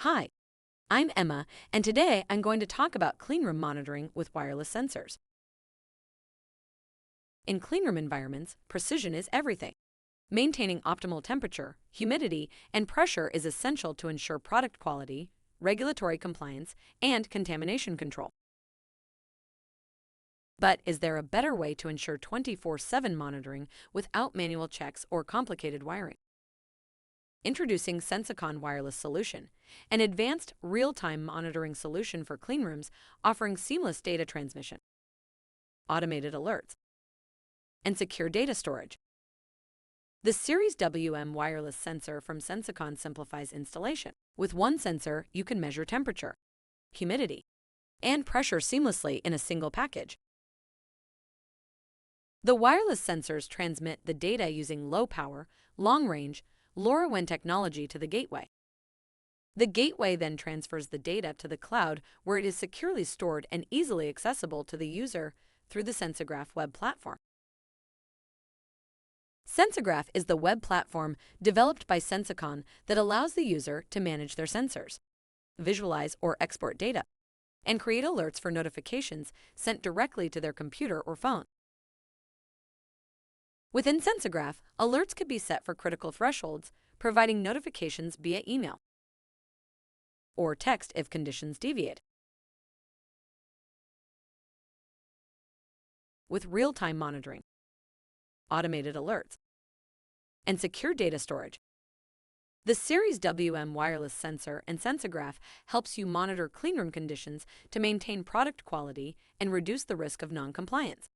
Hi, I'm Emma, and today I'm going to talk about cleanroom monitoring with wireless sensors. In cleanroom environments, precision is everything. Maintaining optimal temperature, humidity, and pressure is essential to ensure product quality, regulatory compliance, and contamination control. But is there a better way to ensure 24/7 monitoring without manual checks or complicated wiring? Introducing Sensocon Wireless Solution, an advanced real-time monitoring solution for cleanrooms offering seamless data transmission, automated alerts, and secure data storage. The 𝐒𝐞𝐫𝐢𝐞𝐬 wireless sensor from Sensocon simplifies installation. With one sensor, you can measure temperature, humidity, and pressure seamlessly in a single package. The wireless sensors transmit the data using low-power, long-range, LoRaWAN technology to the gateway. The gateway then transfers the data to the cloud where it is securely stored and easily accessible to the user through the Sensograf web platform. Sensograf is the web platform developed by Sensocon that allows the user to manage their sensors, visualize or export data, and create alerts for notifications sent directly to their computer or phone. Within Sensograf, alerts could be set for critical thresholds, providing notifications via email or text if conditions deviate. With real-time monitoring, automated alerts, and secure data storage, the 𝐒𝐞𝐫𝐢𝐞𝐬 wireless sensor and Sensograf helps you monitor cleanroom conditions to maintain product quality and reduce the risk of non-compliance.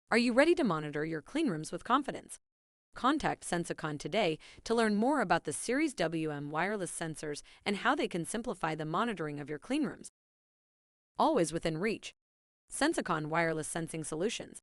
Are you ready to monitor your cleanrooms with confidence? Contact Sensocon today to learn more about the 𝐒𝐞𝐫𝐢𝐞𝐬 wireless sensors and how they can simplify the monitoring of your cleanrooms. Always within reach. Sensocon Wireless Sensing Solutions.